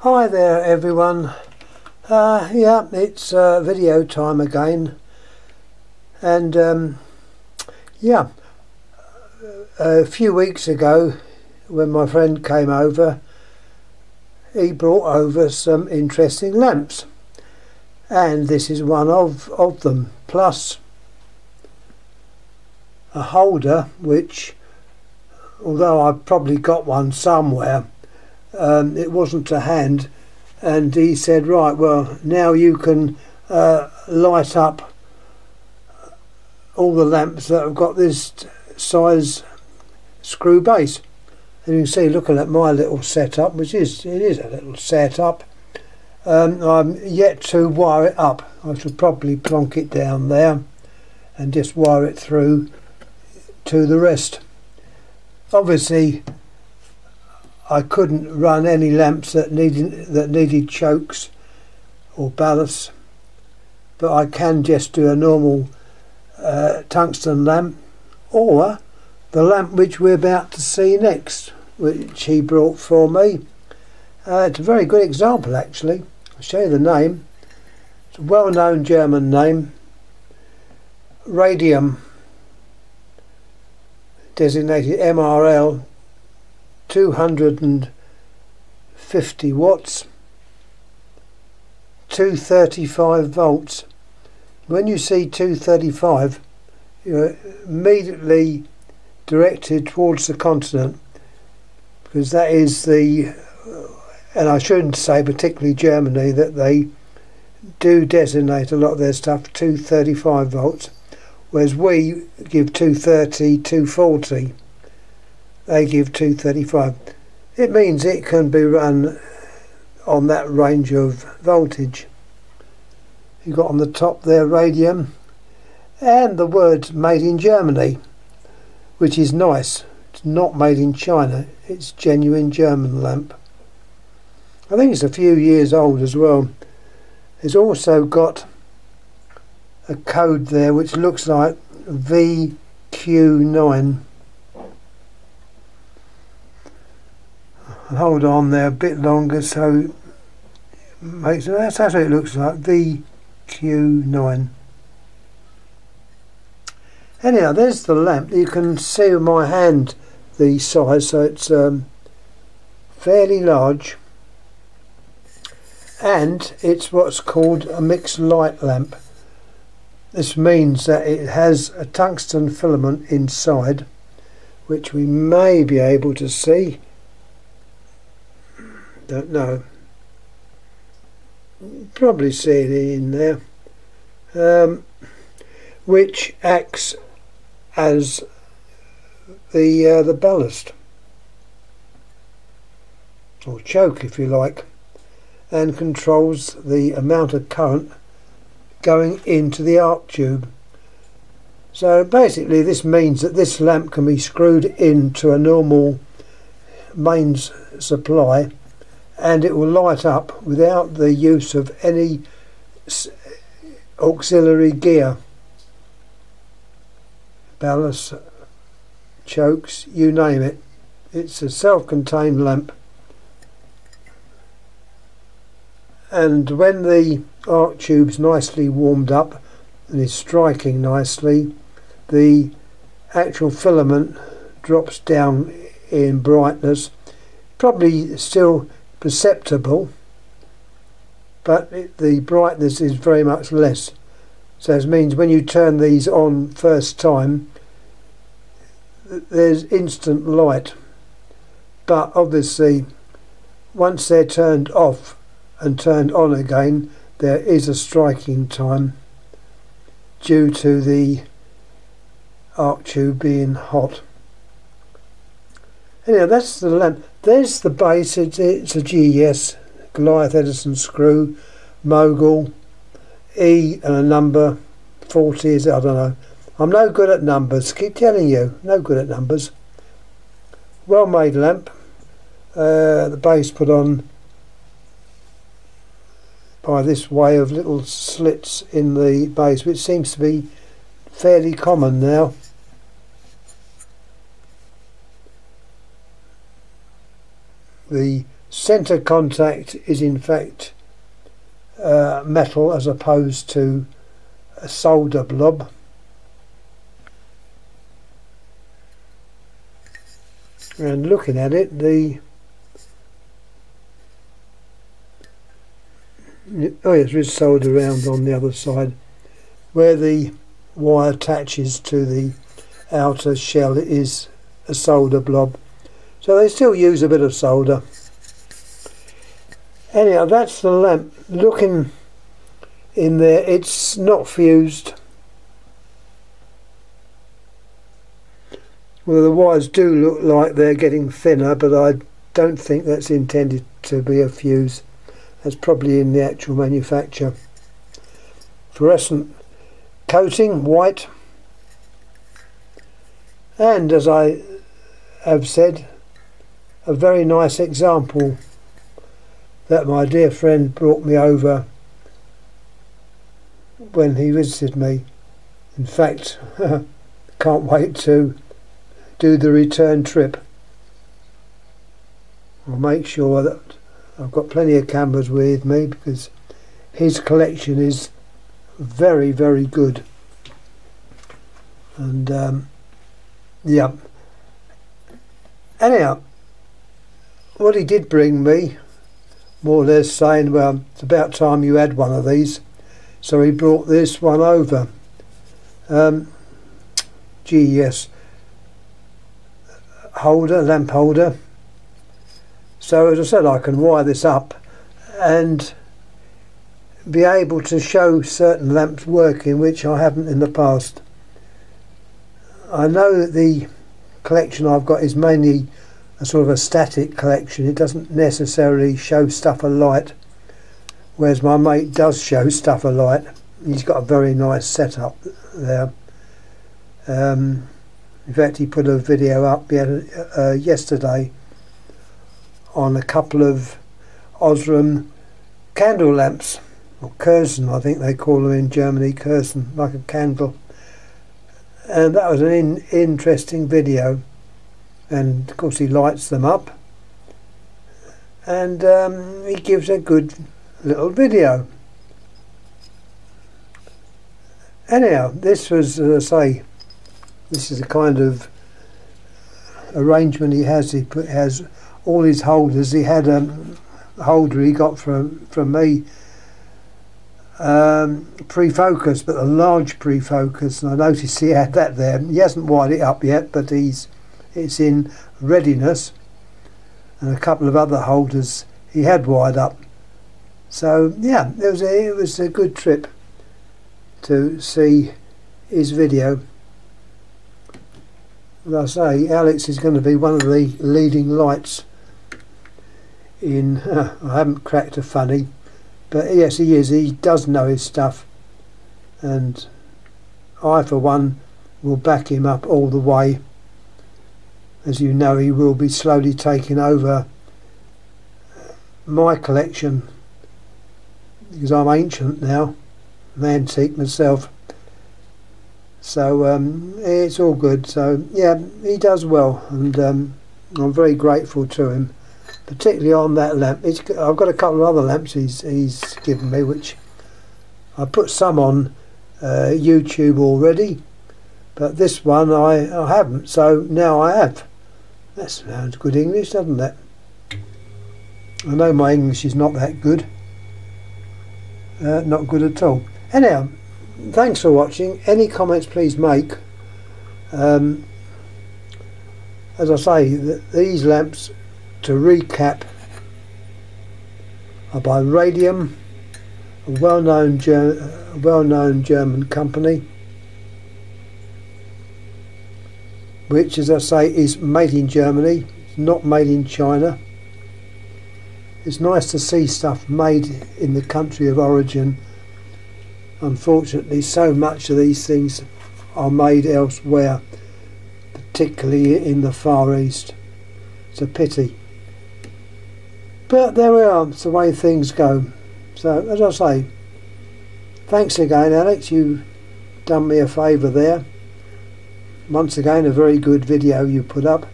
Hi there everyone. Yeah, it's video time again, and yeah, a few weeks ago when my friend came over, he brought over some interesting lamps, and this is one of them, plus a holder which, although I've probably got one somewhere, it wasn't to hand, and he said, right, well, now you can light up all the lamps that have got this size screw base. And you can see, looking at my little setup, which it is a little setup, I'm yet to wire it up. I should probably plonk it down there and just wire it through to the rest. Obviously I couldn't run any lamps that needed chokes or ballasts, but I can just do a normal tungsten lamp, or the lamp which we're about to see next, which he brought for me. It's a very good example actually. I'll show you the name. It's a well-known German name, Radium, designated MRL, 250 watts, 235 volts. When you see 235, you're immediately directed towards the continent, because that is the, and I shouldn't say particularly Germany, that they do designate a lot of their stuff 235 volts, whereas we give 230, 240. They give 235. It means it can be run on that range of voltage. You've got on the top there Radium, and the words made in Germany, which is nice. It's not made in China, it's genuine German lamp. I think it's a few years old as well. It's also got a code there which looks like VQ9. Hold on there a bit longer, so that's what it looks like, VQ9. Anyhow, there's the lamp. You can see with my hand the size, so it's fairly large, and it's what's called a mixed light lamp. This means that it has a tungsten filament inside, which we may be able to see. Don't know. Probably see it in there, which acts as the ballast, or choke if you like, and controls the amount of current going into the arc tube. So basically this means that this lamp can be screwed into a normal mains supply, and it will light up without the use of any auxiliary gear, ballast, chokes, you name it. It's a self-contained lamp, and when the arc tube's nicely warmed up and is striking nicely, the actual filament drops down in brightness, probably still perceptible, but the brightness is very much less. So it means when you turn these on first time, there's instant light, but obviously once they're turned off and turned on again, there is a striking time due to the arc tube being hot. Anyhow, that's the lamp. There's the base. It's a GES, Goliath Edison screw, mogul, E and a number, 40 is it? I don't know. I'm no good at numbers, keep telling you, no good at numbers. Well made lamp. The base put on by this way of little slits in the base, which seems to be fairly common now. The centre contact is in fact metal as opposed to a solder blob. And looking at it, oh yes, there is solder around on the other side where the wire attaches to the outer shell. It is a solder blob, so they still use a bit of solder. Anyhow, that's the lamp. Looking in there, it's not fused. Well, the wires do look like they're getting thinner, but I don't think that's intended to be a fuse. That's probably in the actual manufacture. Fluorescent coating, white. And as I have said, a very nice example that my dear friend brought me over when he visited me. In fact, can't wait to do the return trip. I'll make sure that I've got plenty of cameras with me, because his collection is very, very good. And yeah, anyhow, what he did bring me, more or less saying, well, it's about time you had one of these, so he brought this one over. GES holder, lamp holder. So as I said, I can wire this up and be able to show certain lamps working which I haven't in the past. I know that the collection I've got is mainly a sort of a static collection. It doesn't necessarily show stuff alight, whereas my mate does show stuff alight. He's got a very nice setup there. In fact, he put a video up yesterday on a couple of Osram candle lamps, or Kerzen, I think they call them in Germany, Kerzen, like a candle. And that was an interesting video. And of course he lights them up, and he gives a good little video. Anyhow, this was, as I say, this is the kind of arrangement he has. He has all his holders. He had a holder he got from me, pre-focus, but a large pre-focus, and I noticed he had that there. He hasn't wired it up yet, but it's in readiness, and a couple of other holders he had wired up. So yeah, it was a good trip to see his video. As I say, Alex is going to be one of the leading lights in I haven't cracked a funny, but yes, he is. He does know his stuff, and I for one will back him up all the way. As you know, he will be slowly taking over my collection, because I'm ancient now, I'm antique myself. So it's all good. So yeah, he does well, and I'm very grateful to him, particularly on that lamp. I've got a couple of other lamps he's given me, which I put some on YouTube already, but this one I haven't, so now I have. That sounds good English, doesn't it? I know my English is not that good. Not good at all. Anyhow, thanks for watching. Any comments please make. As I say, these lamps, to recap, are by Radium, a well-known German company, which, as I say, is made in Germany. It's not made in China. It's nice to see stuff made in the country of origin. Unfortunately, so much of these things are made elsewhere, particularly in the Far East. It's a pity. But there we are, it's the way things go. So, as I say, thanks again, Alex. You've done me a favour there. Once again, a very good video you put up.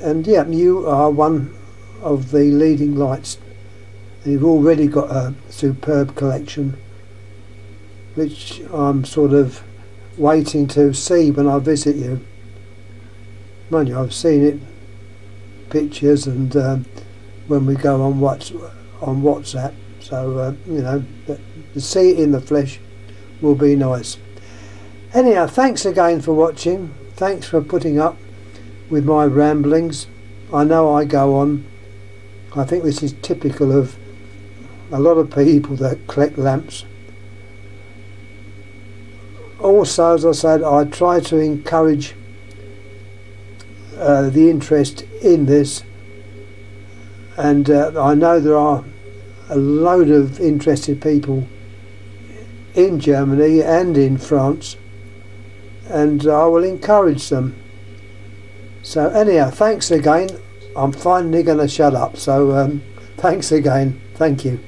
And yeah, you are one of the leading lights. You've already got a superb collection, which I'm sort of waiting to see when I visit you. Mind you, I've seen it, pictures, and when we go on WhatsApp, so you know, to see it in the flesh will be nice. Anyhow, thanks again for watching. Thanks for putting up with my ramblings. I know I go on. I think this is typical of a lot of people that collect lamps. Also, as I said, I try to encourage the interest in this, and I know there are a load of interested people in Germany and in France, and I will encourage them. So anyhow, thanks again. I'm finally going to shut up, so thanks again. Thank you.